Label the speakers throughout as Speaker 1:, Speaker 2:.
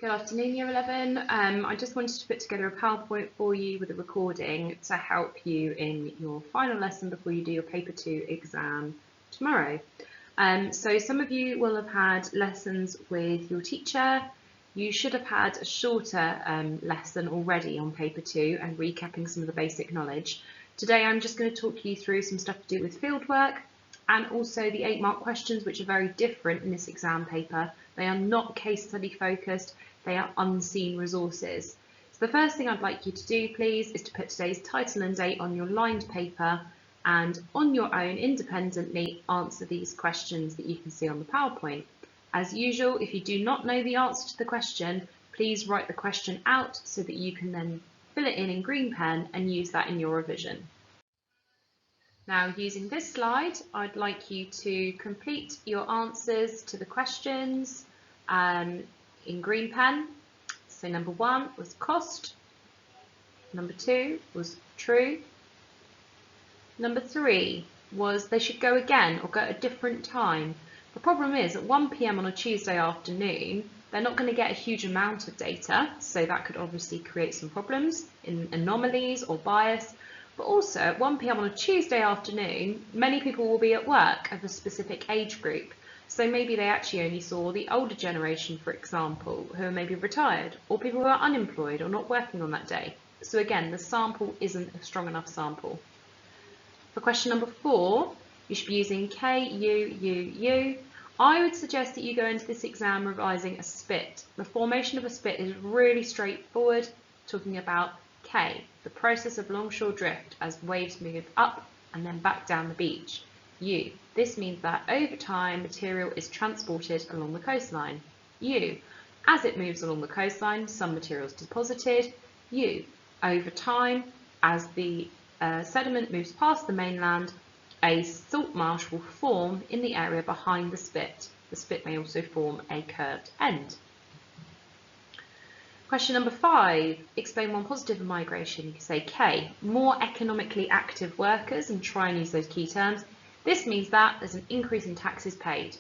Speaker 1: Good afternoon, Year 11. I just wanted to put together a PowerPoint for you with a recording to help you in your final lesson before you do your Paper 2 exam tomorrow. So some of you will have had lessons with your teacher. You should have had a shorter lesson already on Paper 2 and recapping some of the basic knowledge. Today I'm just going to talk you through some stuff to do with fieldwork and also the 8-mark questions, which are very different in this exam paper. They are not case study focused. They are unseen resources. So the first thing I'd like you to do, please, is to put today's title and date on your lined paper and on your own independently answer these questions that you can see on the PowerPoint. As usual, if you do not know the answer to the question, please write the question out so that you can then fill it in green pen and use that in your revision. Now, using this slide, I'd like you to complete your answers to the questions in green pen. So number 1 was cost, number 2 was true, number 3 was they should go again or go at a different time. The problem is at 1 PM on a Tuesday afternoon, they're not going to get a huge amount of data, so that could obviously create some problems in anomalies or bias. But also at 1 PM on a Tuesday afternoon, many people will be at work of a specific age group. So maybe they actually only saw the older generation, for example, who are maybe retired, or people who are unemployed or not working on that day. So again, the sample isn't a strong enough sample. For question number 4, you should be using K, U, U, U. I would suggest that you go into this exam revising a spit. The formation of a spit is really straightforward, talking about K, the process of longshore drift as waves move up and then back down the beach. U, this means that over time material is transported along the coastline. U, as it moves along the coastline, some material is deposited. U, over time, as the sediment moves past the mainland, a salt marsh will form in the area behind the spit. The spit may also form a curved end. Question number 5, explain one positive of migration. You can say K, more economically active workers, and try and use those key terms. This means that there's an increase in taxes paid.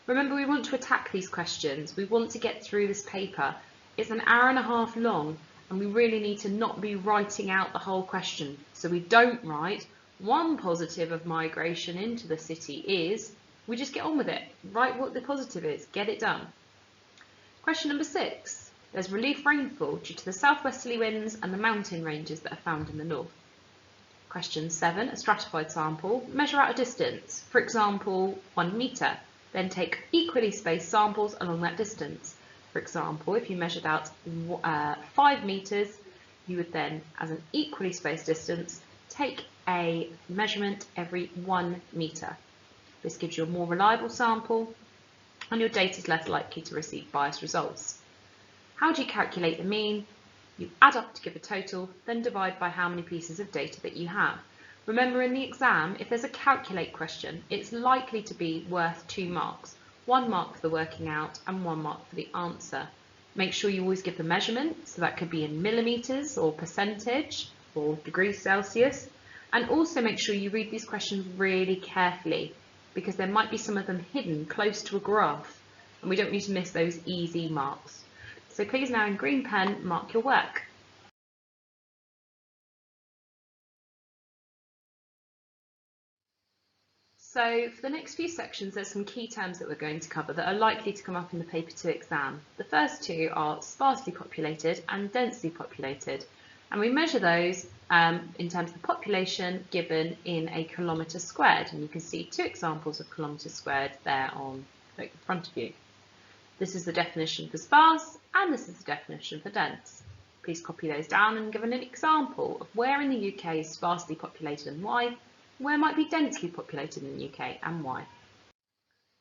Speaker 1: Remember, we want to attack these questions. We want to get through this paper. It's an hour and a half long, and we really need to not be writing out the whole question. So we don't write one positive of migration into the city is, we just get on with it. Write what the positive is, get it done. Question number 6, there's relief rainfall due to the southwesterly winds and the mountain ranges that are found in the north. Question 7, a stratified sample, measure out a distance, for example 1 metre, then take equally spaced samples along that distance. For example, if you measured out 5 metres, you would then, as an equally spaced distance, take a measurement every 1 metre. This gives you a more reliable sample and your data is less likely to receive biased results. How do you calculate the mean? You add up to give a total, then divide by how many pieces of data that you have. Remember, in the exam, if there's a calculate question, it's likely to be worth 2 marks. 1 mark for the working out and 1 mark for the answer. Make sure you always give the measurement, so that could be in millimetres or percentage or degrees Celsius. And also make sure you read these questions really carefully, because there might be some of them hidden close to a graph, and we don't need to miss those easy marks. So please now in green pen, mark your work. So for the next few sections, there's some key terms that we're going to cover that are likely to come up in the Paper 2 exam. The first 2 are sparsely populated and densely populated. And we measure those in terms of the population given in a kilometre squared. And you can see 2 examples of kilometres squared there on the front of you. This is the definition for sparse, and this is the definition for dense. Please copy those down and give an example of where in the UK is sparsely populated and why, where might be densely populated in the UK and why.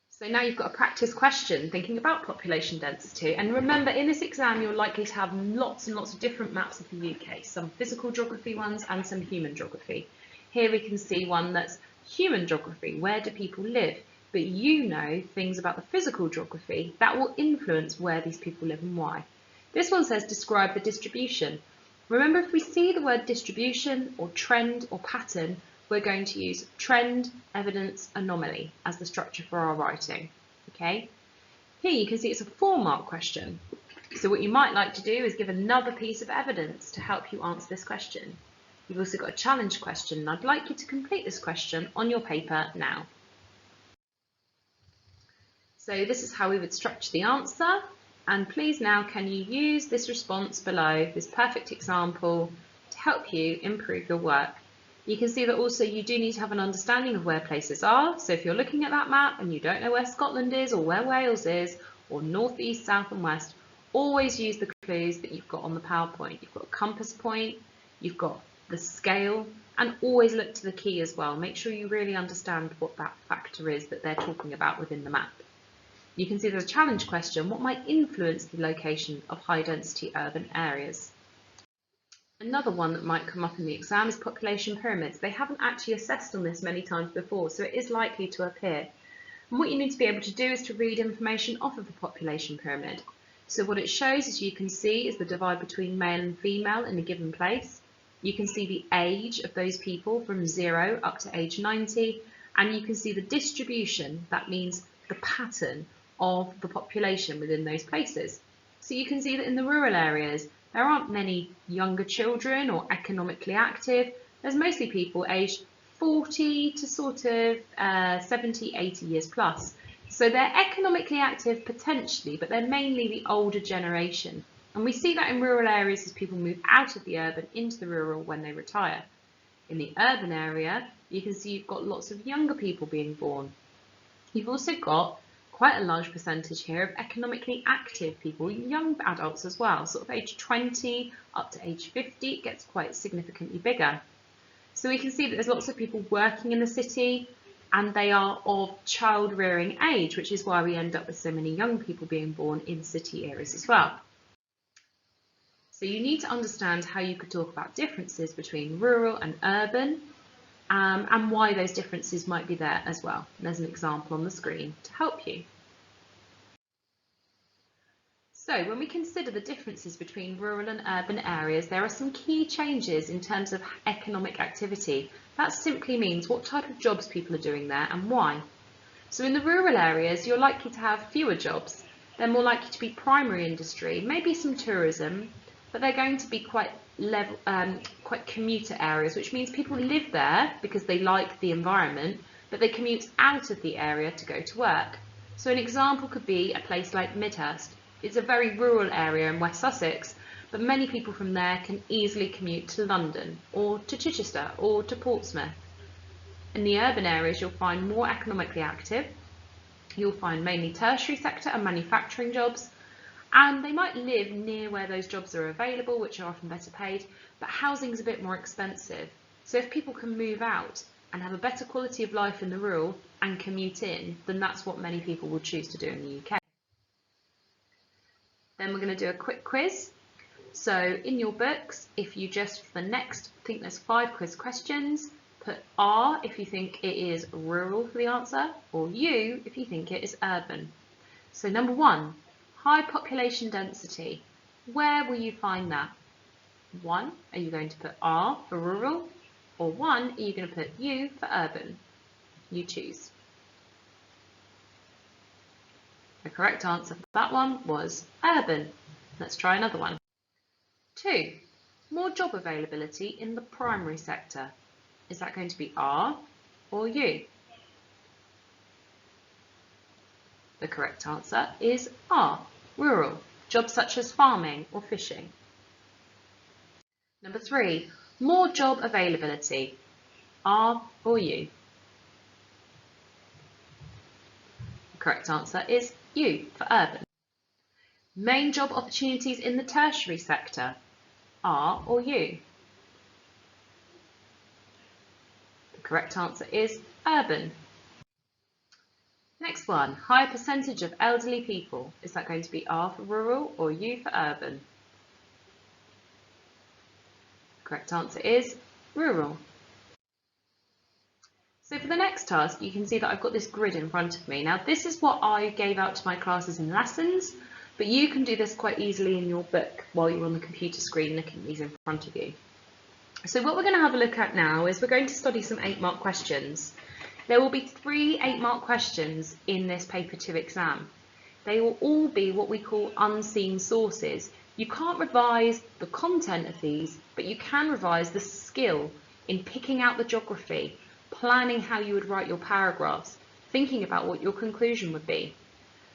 Speaker 1: So now you've got a practice question thinking about population density, and remember, in this exam you're likely to have lots and lots of different maps of the UK, some physical geography ones and some human geography. Here we can see one that's human geography, where do people live? But you know things about the physical geography that will influence where these people live and why. This one says describe the distribution. Remember, if we see the word distribution or trend or pattern, we're going to use trend, evidence, anomaly as the structure for our writing. Okay. Here you can see it's a 4-mark question. So what you might like to do is give another piece of evidence to help you answer this question. You've also got a challenge question, and I'd like you to complete this question on your paper now. So this is how we would structure the answer, and please now can you use this response below, this perfect example, to help you improve your work. You can see that also you do need to have an understanding of where places are. So if you're looking at that map and you don't know where Scotland is or where Wales is, or north, east, south and west, always use the clues that you've got on the PowerPoint. You've got a compass point, you've got the scale, and always look to the key as well. Make sure you really understand what that factor is that they're talking about within the map. You can see there's a challenge question: what might influence the location of high density urban areas? Another one that might come up in the exam is population pyramids. They haven't actually assessed on this many times before, so it is likely to appear. And what you need to be able to do is to read information off of the population pyramid. So what it shows, as you can see, is the divide between male and female in a given place. You can see the age of those people from 0 up to age 90, and you can see the distribution, that means the pattern of the population within those places. So you can see that in the rural areas, there aren't many younger children or economically active. There's mostly people aged 40 to sort of 70, 80 years plus. So they're economically active potentially, but they're mainly the older generation. And we see that in rural areas as people move out of the urban into the rural when they retire. In the urban area, you can see you've got lots of younger people being born. You've also got quite a large percentage here of economically active people, young adults as well, sort of age 20 up to age 50, it gets quite significantly bigger. So we can see that there's lots of people working in the city, and they are of child rearing age, which is why we end up with so many young people being born in city areas as well. So you need to understand how you could talk about differences between rural and urban, and why those differences might be there as well. And there's an example on the screen to help you. So when we consider the differences between rural and urban areas, there are some key changes in terms of economic activity. That simply means what type of jobs people are doing there and why. So in the rural areas, you're likely to have fewer jobs. They're more likely to be primary industry, maybe some tourism, but they're going to be quite commuter areas, which means people live there because they like the environment, but they commute out of the area to go to work. So an example could be a place like Midhurst. It's a very rural area in West Sussex, but many people from there can easily commute to London or to Chichester or to Portsmouth. In the urban areas, you'll find more economically active. You'll find mainly tertiary sector and manufacturing jobs, and they might live near where those jobs are available, which are often better paid, but housing is a bit more expensive. So if people can move out and have a better quality of life in the rural and commute in, then that's what many people will choose to do in the UK. Then we're going to do a quick quiz. So in your books, if you just, for the next, I think there's 5 quiz questions, put R if you think it is rural for the answer, or U if you think it is urban. So number 1. High population density. Where will you find that? 1, are you going to put R for rural? Or 1, are you going to put U for urban? You choose. The correct answer for that one was urban. Let's try another one. 2, more job availability in the primary sector. Is that going to be R or U? The correct answer is R, rural, jobs such as farming or fishing. Number 3, more job availability, R or U? The correct answer is U for urban. Main job opportunities in the tertiary sector, R or U? The correct answer is urban. Next one, higher percentage of elderly people. Is that going to be R for rural or U for urban? The correct answer is rural. So for the next task, you can see that I've got this grid in front of me. Now this is what I gave out to my classes in lessons, but you can do this quite easily in your book while you're on the computer screen looking at these in front of you. So what we're going to have a look at now is we're going to study some 8-mark questions. There will be 3 8-mark questions in this paper 2 exam. they will all be what we call unseen sources. You can't revise the content of these, but you can revise the skill in picking out the geography, planning how you would write your paragraphs, thinking about what your conclusion would be.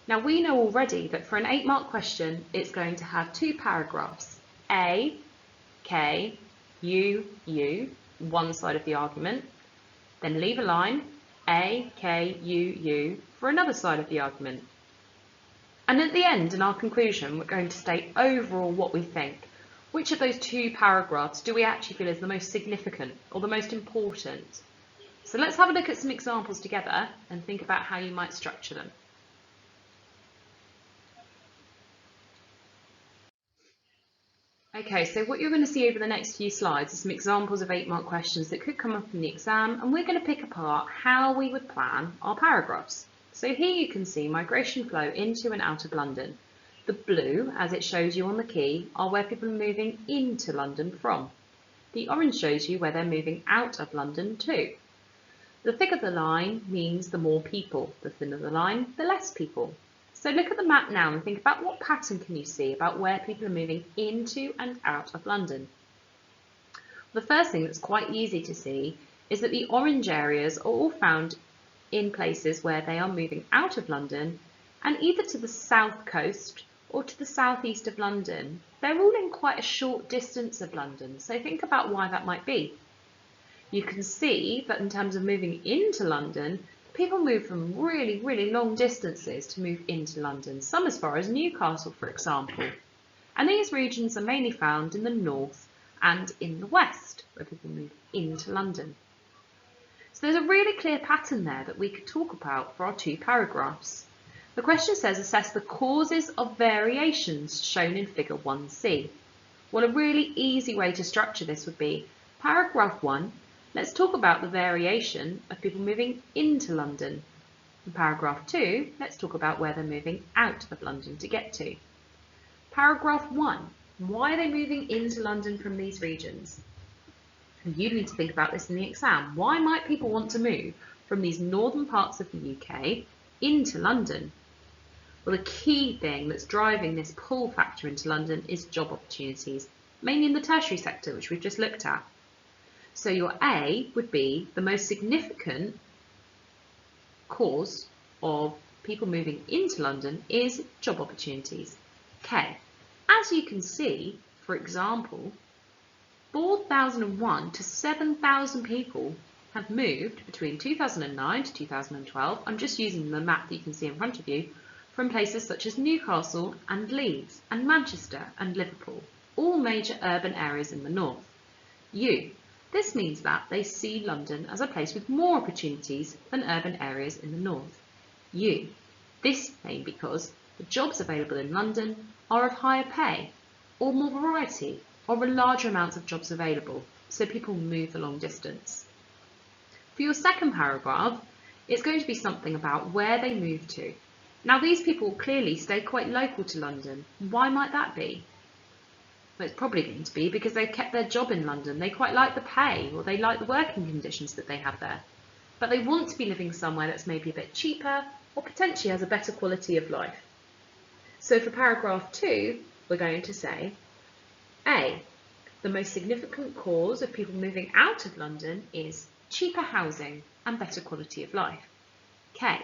Speaker 1: Now we know already that for an 8-mark question, it's going to have 2 paragraphs, A, K, U, one side of the argument, then leave a line, A, K, U, for another side of the argument. And at the end, in our conclusion, we're going to state overall what we think. Which of those 2 paragraphs do we actually feel is the most significant or the most important? So let's have a look at some examples together and think about how you might structure them. Okay, so what you're going to see over the next few slides are some examples of 8-mark questions that could come up in the exam, and we're going to pick apart how we would plan our paragraphs. So here you can see migration flow into and out of London. The blue, as it shows you on the key, are where people are moving into London from. The orange shows you where they're moving out of London to. The thicker the line means the more people, the thinner the line, the less people. So look at the map now and think about what pattern can you see about where people are moving into and out of London. The first thing that's quite easy to see is that the orange areas are all found in places where they are moving out of London and either to the south coast or to the southeast of London. They're all in quite a short distance of London, so think about why that might be. You can see that in terms of moving into London, people move from really, really long distances to move into London, some as far as Newcastle, for example. And these regions are mainly found in the north and in the west, where people move into London. So there's a really clear pattern there that we could talk about for our 2 paragraphs. The question says assess the causes of variations shown in figure 1C. Well, a really easy way to structure this would be paragraph 1. Let's talk about the variation of people moving into London. In paragraph 2, let's talk about where they're moving out of London to get to. Paragraph 1, why are they moving into London from these regions? And you need to think about this in the exam. Why might people want to move from these northern parts of the UK into London? Well, the key thing that's driving this pull factor into London is job opportunities, mainly in the tertiary sector, which we've just looked at. So your A would be the most significant cause of people moving into London is job opportunities. K. As you can see, for example, 4,001 to 7,000 people have moved between 2009 to 2012. I'm just using the map that you can see in front of you, from places such as Newcastle and Leeds and Manchester and Liverpool, all major urban areas in the north. U. This means that they see London as a place with more opportunities than urban areas in the north. U. This may be because the jobs available in London are of higher pay, or more variety, or a larger amount of jobs available, so people move the long distance. For your second paragraph, it's going to be something about where they move to. Now these people clearly stay quite local to London. Why might that be? Well, it's probably going to be because they've kept their job in London. They quite like the pay, or they like the working conditions that they have there. But they want to be living somewhere that's maybe a bit cheaper, or potentially has a better quality of life. So for paragraph 2, we're going to say, A, the most significant cause of people moving out of London is cheaper housing and better quality of life. K,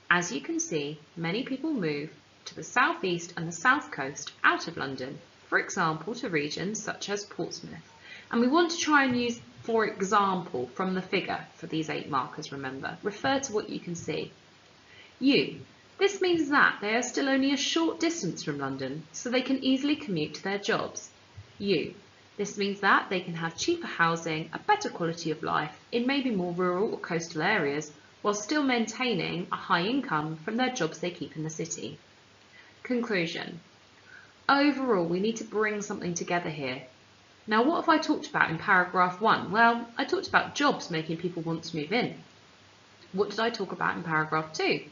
Speaker 1: as you can see, many people move to the southeast and the south coast out of London, for example, to regions such as Portsmouth. And we want to try and use, for example, from the figure for these 8 markers, remember. Refer to what you can see. U. This means that they are still only a short distance from London, so they can easily commute to their jobs. U. This means that they can have cheaper housing, a better quality of life in maybe more rural or coastal areas, while still maintaining a high income from their jobs they keep in the city. Conclusion. Overall, we need to bring something together here. Now, what have I talked about in paragraph 1? Well, I talked about jobs making people want to move in. What did I talk about in paragraph 2?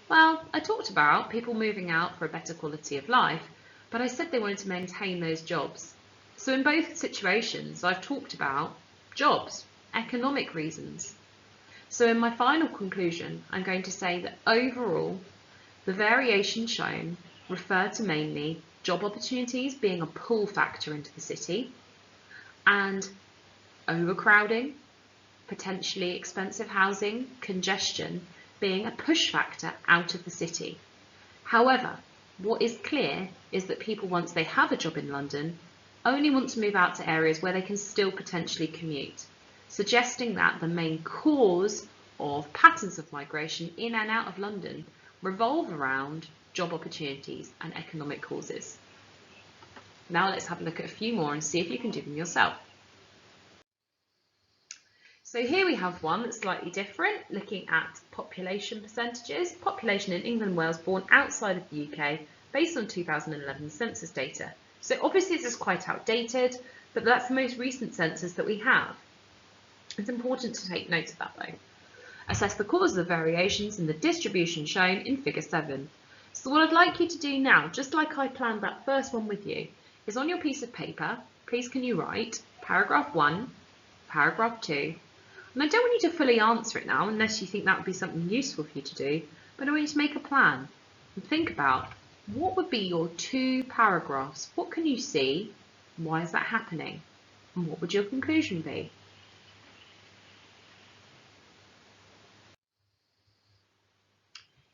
Speaker 1: Well, I talked about people moving out for a better quality of life, but I said they wanted to maintain those jobs. So in both situations, I've talked about jobs, economic reasons. So in my final conclusion, I'm going to say that overall, The variations shown refer to mainly job opportunities being a pull factor into the city and overcrowding, potentially expensive housing, congestion being a push factor out of the city. However, what is clear is that people, once they have a job in London, only want to move out to areas where they can still potentially commute, suggesting that the main cause of patterns of migration in and out of London revolve around job opportunities and economic causes. Now let's have a look at a few more and see if you can do them yourself. So here we have one that's slightly different, looking at population percentages. Population in England and Wales born outside of the UK based on 2011 census data. So obviously this is quite outdated, but that's the most recent census that we have. It's important to take note of that though. Assess the causes of variations in the distribution shown in figure 7. So what I'd like you to do now, just like I planned that first one with you, is on your piece of paper, please can you write paragraph 1, paragraph 2, and I don't want you to fully answer it now unless you think that would be something useful for you to do, but I want you to make a plan and think about what would be your 2 paragraphs. What can you see? Why is that happening? And what would your conclusion be?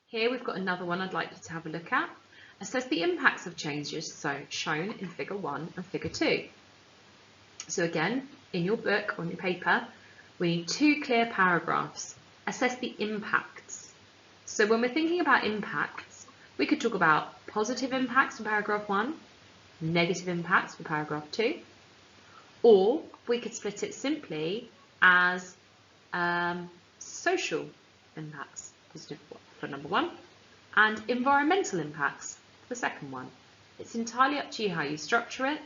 Speaker 1: Here we've got another one I'd like you to have a look at. Assess the impacts of changes shown in figure 1 and figure 2. So again, in your book, on your paper, we need 2 clear paragraphs. Assess the impacts. So when we're thinking about impacts, we could talk about positive impacts for paragraph 1, negative impacts for paragraph 2, or we could split it simply as social impacts, positive for number 1, and environmental impacts for the second one. It's entirely up to you how you structure it,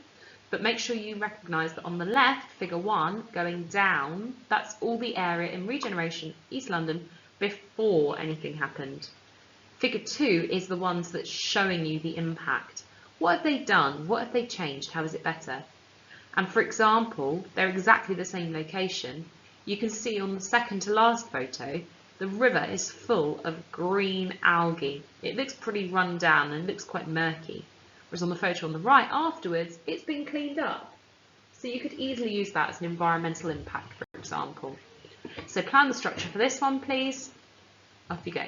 Speaker 1: but make sure you recognise that on the left, figure 1, going down, that's all the area in regeneration East London before anything happened. Figure 2 is the ones that's showing you the impact. What have they done? What have they changed? How is it better? And for example, they're exactly the same location. You can see on the second to last photo, the river is full of green algae. It looks pretty run down and looks quite murky. Whereas on the photo on the right afterwards, it's been cleaned up. So you could easily use that as an environmental impact, for example. So plan the structure for this one, please. Off you go.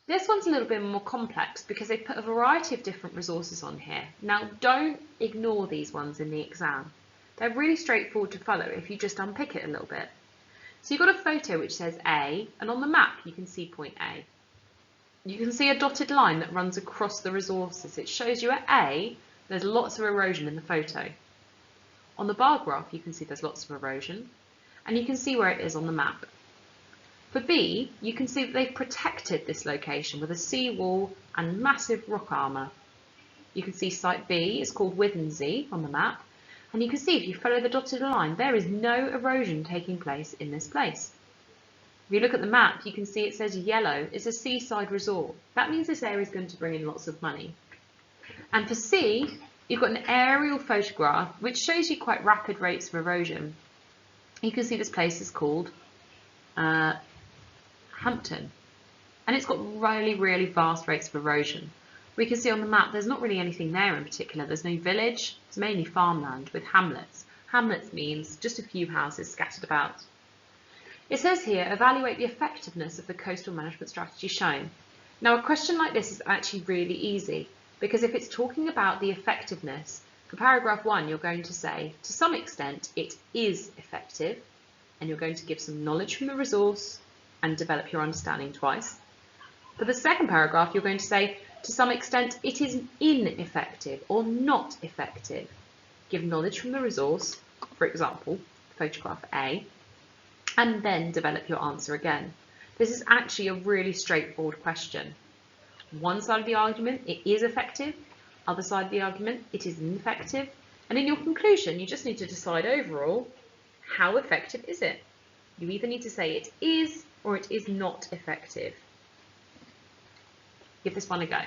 Speaker 1: This one's a little bit more complex because they put a variety of different resources on here. Now, don't ignore these ones in the exam. They're really straightforward to follow if you just unpick it a little bit. So you've got a photo which says A, and on the map you can see point A. You can see a dotted line that runs across the resources. It shows you at A, there's lots of erosion in the photo. On the bar graph, you can see there's lots of erosion, and you can see where it is on the map. For B, you can see that they've protected this location with a seawall and massive rock armour. You can see site B is called Withensea on the map, and you can see if you follow the dotted line, there is no erosion taking place in this place. If you look at the map, you can see it says yellow is a seaside resort. That means this area is going to bring in lots of money. And for C, you've got an aerial photograph which shows you quite rapid rates of erosion. You can see this place is called Hampton, and it's got really vast rates of erosion. We can see on the map there's not really anything there in particular. There's no village, it's mainly farmland with hamlets. Hamlets means just a few houses scattered about. It says here, evaluate the effectiveness of the coastal management strategy shown. Now a question like this is actually really easy because if it's talking about the effectiveness, for paragraph 1 you're going to say, to some extent it is effective, and you're going to give some knowledge from the resource and develop your understanding twice. For the second paragraph you're going to say, to some extent it is ineffective or not effective. Give knowledge from the resource, for example, photograph A, and then develop your answer again. This is actually a really straightforward question. One side of the argument, it is effective. Other side of the argument, it is ineffective. And in your conclusion, you just need to decide overall, how effective is it? You either need to say it is or it is not effective. Give this one a go.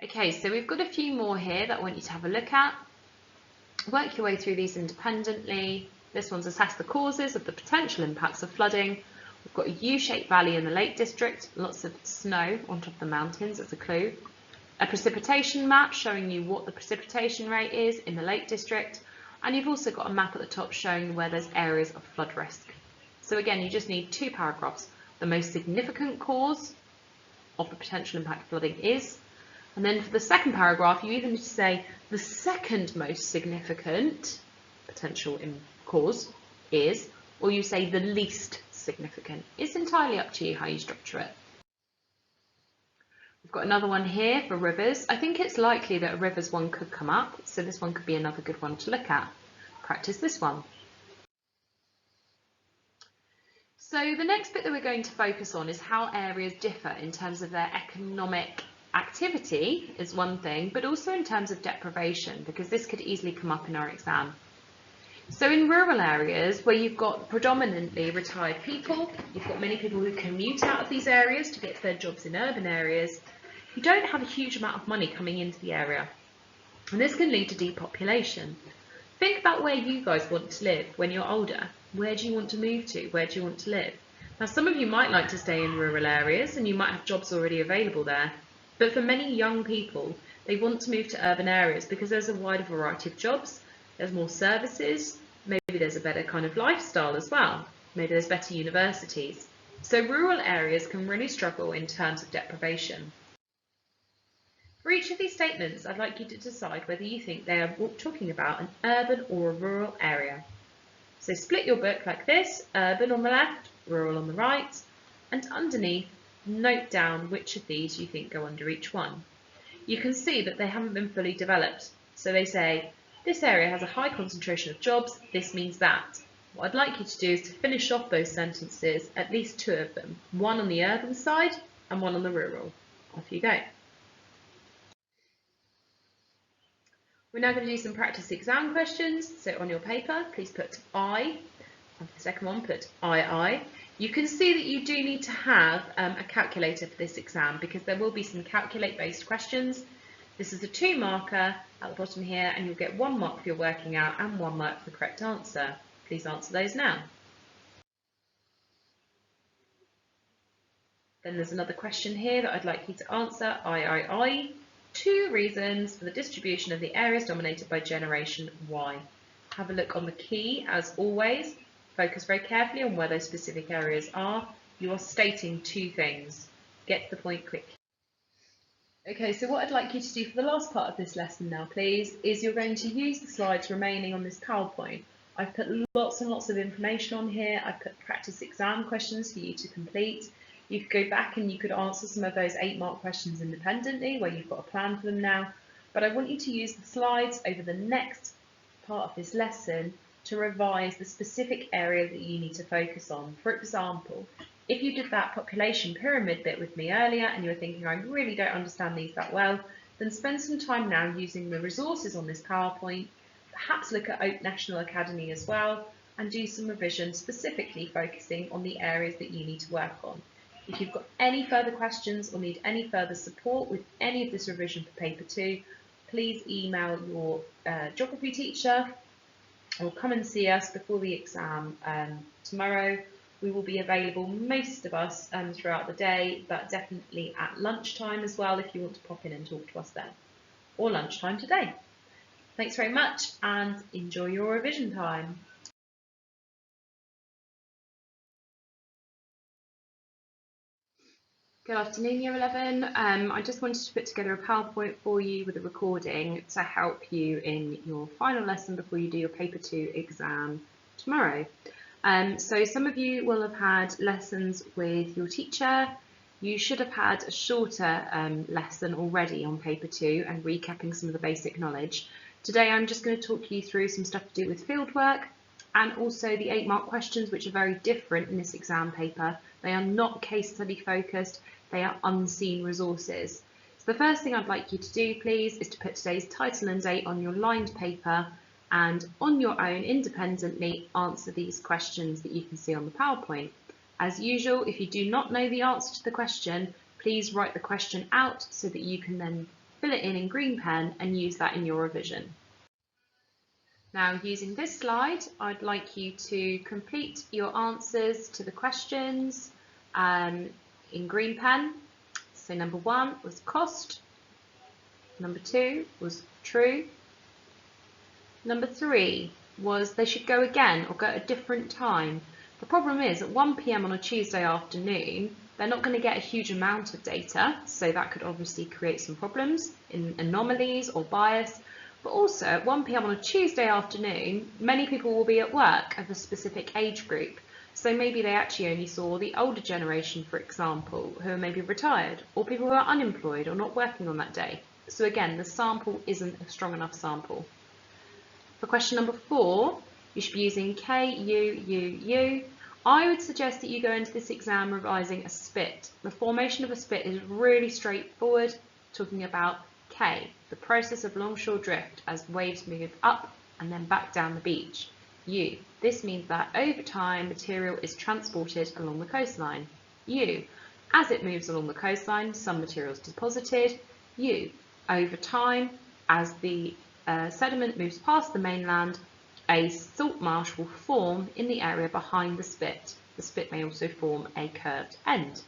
Speaker 1: Okay, so we've got a few more here that I want you to have a look at. Work your way through these independently. This one's assess the causes of the potential impacts of flooding. We've got a U-shaped valley in the Lake District, lots of snow on top of the mountains as a clue. A precipitation map showing you what the precipitation rate is in the Lake District. And you've also got a map at the top showing where there's areas of flood risk. So again, you just need 2 paragraphs. The most significant cause of the potential impact of flooding is, and then for the second paragraph, you either need to say the second most significant potential cause is, or you say the least significant. It's entirely up to you how you structure it. We've got another one here for rivers. I think it's likely that a rivers one could come up, so this one could be another good one to look at. Practice this one. So the next bit that we're going to focus on is how areas differ in terms of their economic activity is one thing, but also in terms of deprivation, because this could easily come up in our exam. So in rural areas where you've got predominantly retired people, you've got many people who commute out of these areas to get to their jobs in urban areas, you don't have a huge amount of money coming into the area. And this can lead to depopulation. Think about where you guys want to live when you're older. Where do you want to move to? Where do you want to live? Now, some of you might like to stay in rural areas and you might have jobs already available there. But for many young people, they want to move to urban areas because there's a wider variety of jobs, there's more services, maybe there's a better kind of lifestyle as well. Maybe there's better universities. So rural areas can really struggle in terms of deprivation. For each of these statements, I'd like you to decide whether you think they are talking about an urban or a rural area. So split your book like this, urban on the left, rural on the right, and underneath, note down which of these you think go under each one. You can see that they haven't been fully developed. So they say, this area has a high concentration of jobs, this means that. What I'd like you to do is to finish off those sentences, at least 2 of them, one on the urban side and one on the rural. Off you go. We're now going to do some practice exam questions. So on your paper, please put I, and for the second one, put I. You can see that you do need to have a calculator for this exam because there will be some calculate-based questions. This is a 2 marker at the bottom here, and you'll get 1 mark for your working out and 1 mark for the correct answer. Please answer those now. Then there's another question here that I'd like you to answer, I. 2 reasons for the distribution of the areas dominated by generation Y. Have a look on the key as always. Focus very carefully on where those specific areas are. You are stating 2 things. Get to the point quickly. Okay, so what I'd like you to do for the last part of this lesson now, please, is you're going to use the slides remaining on this PowerPoint. I've put lots and lots of information on here. I've put practice exam questions for you to complete. You could go back and you could answer some of those 8-mark questions independently where you've got a plan for them now. But I want you to use the slides over the next part of this lesson to revise the specific area that you need to focus on. For example, if you did that population pyramid bit with me earlier and you were thinking, I really don't understand these that well, then spend some time now using the resources on this PowerPoint, perhaps look at Oak National Academy as well, and do some revision specifically focusing on the areas that you need to work on. If you've got any further questions or need any further support with any of this revision for paper 2, please email your geography teacher or come and see us before the exam tomorrow. We will be available, most of us, throughout the day, but definitely at lunchtime as well if you want to pop in and talk to us then, or lunchtime today. Thanks very much and enjoy your revision time. Good afternoon, Year 11. I just wanted to put together a PowerPoint for you with a recording to help you in your final lesson before you do your paper 2 exam tomorrow. So some of you will have had lessons with your teacher. You should have had a shorter lesson already on paper 2 and recapping some of the basic knowledge. Today I'm just going to talk you through some stuff to do with fieldwork and also the 8-mark questions, which are very different in this exam paper. They are not case study focused, they are unseen resources. So the first thing I'd like you to do, please, is to put today's title and date on your lined paper and on your own independently answer these questions that you can see on the PowerPoint. As usual, if you do not know the answer to the question, please write the question out so that you can then fill it in green pen and use that in your revision. Now, using this slide, I'd like you to complete your answers to the questions in green pen. So number 1 was cost, number 2 was true, number 3 was they should go again or go at a different time. The problem is at 1 p.m. on a Tuesday afternoon, they're not going to get a huge amount of data, so that could obviously create some problems in anomalies or bias. But also at 1 p.m. on a Tuesday afternoon, many people will be at work of a specific age group. So maybe they actually only saw the older generation, for example, who are maybe retired, or people who are unemployed or not working on that day. So again, the sample isn't a strong enough sample. For question number 4, you should be using K, U, U, U. I would suggest that you go into this exam revising a spit. The formation of a spit is really straightforward, talking about K, the process of longshore drift as waves move up and then back down the beach. U, this means that over time material is transported along the coastline. U, as it moves along the coastline, some material is deposited. U, over time, as the sediment moves past the mainland, a salt marsh will form in the area behind the spit. The spit may also form a curved end.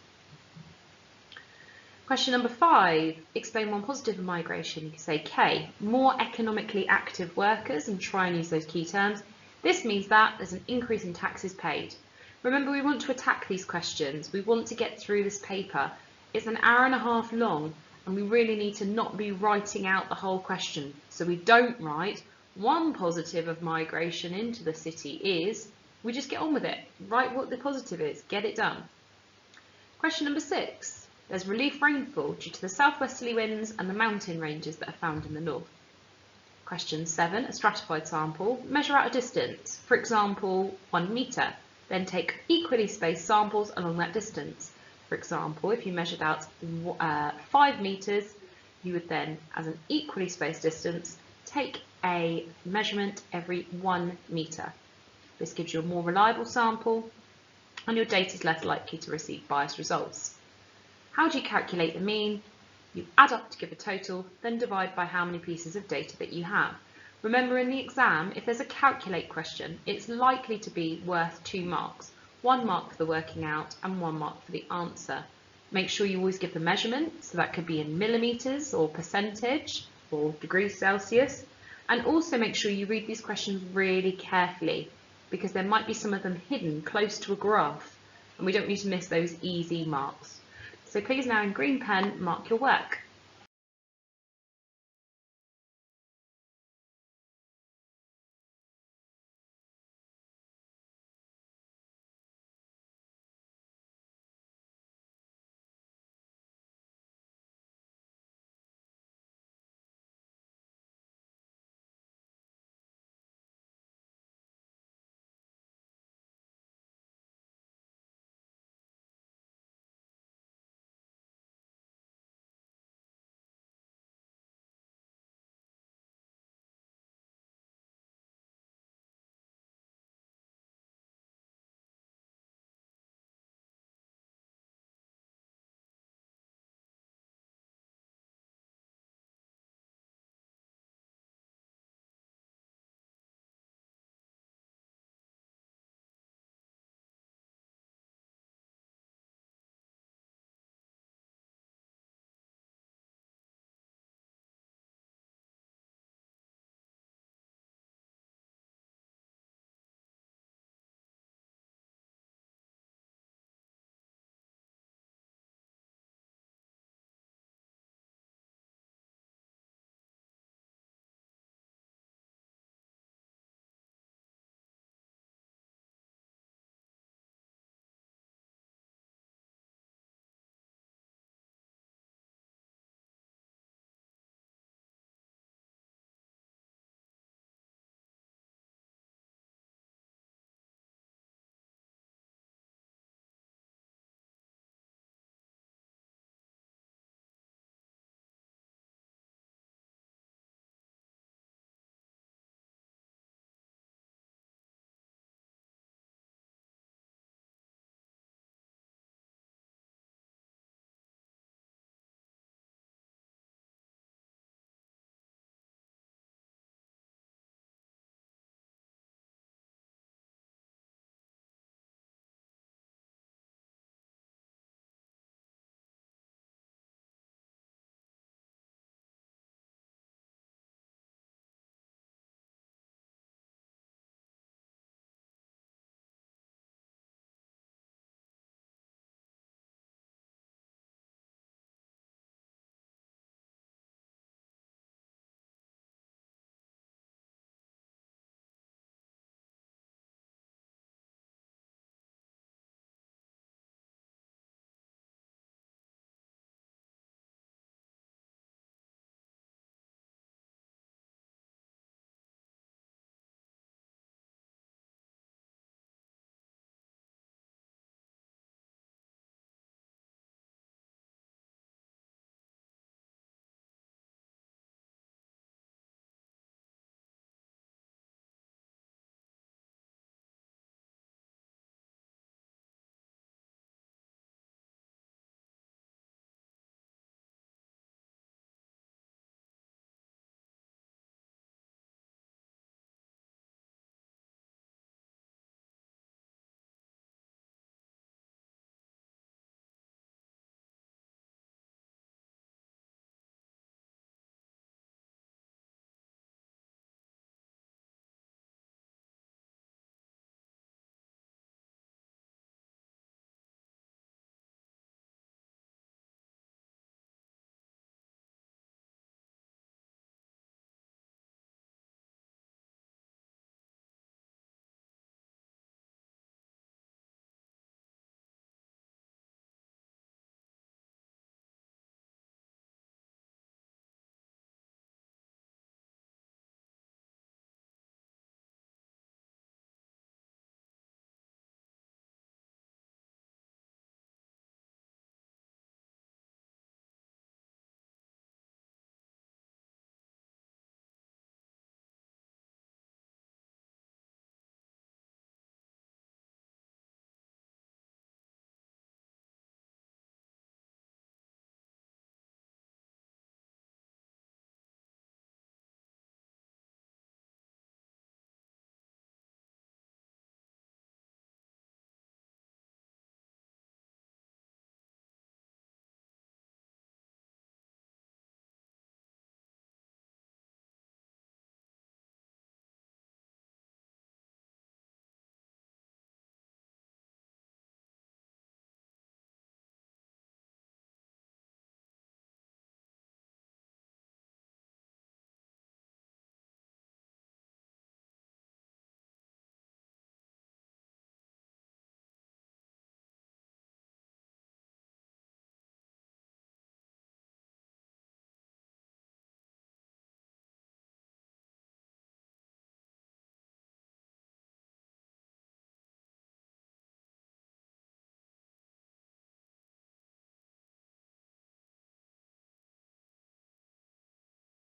Speaker 1: Question number 5, explain one positive of migration. You can say K, more economically active workers, and try and use those key terms. This means that there's an increase in taxes paid. Remember, we want to attack these questions. We want to get through this paper. It's an hour and a half long, and we really need to not be writing out the whole question. So we don't write one positive of migration into the city is, we just get on with it. Write what the positive is, get it done. Question number 6. There's relief rainfall due to the southwesterly winds and the mountain ranges that are found in the north. Question 7, a stratified sample. Measure out a distance, for example, 1 metre. Then take equally spaced samples along that distance. For example, if you measured out 5 metres, you would then, as an equally spaced distance, take a measurement every 1 metre. This gives you a more reliable sample, and your data is less likely to receive biased results. How do you calculate the mean? You add up to give a total, then divide by how many pieces of data that you have. Remember, in the exam, if there's a calculate question, it's likely to be worth 2 marks. 1 mark for the working out and 1 mark for the answer. Make sure you always give the measurement, so that could be in millimetres or percentage or degrees Celsius. And also make sure you read these questions really carefully, because there might be some of them hidden close to a graph, and we don't need to miss those easy marks. So please now in green pen mark your work.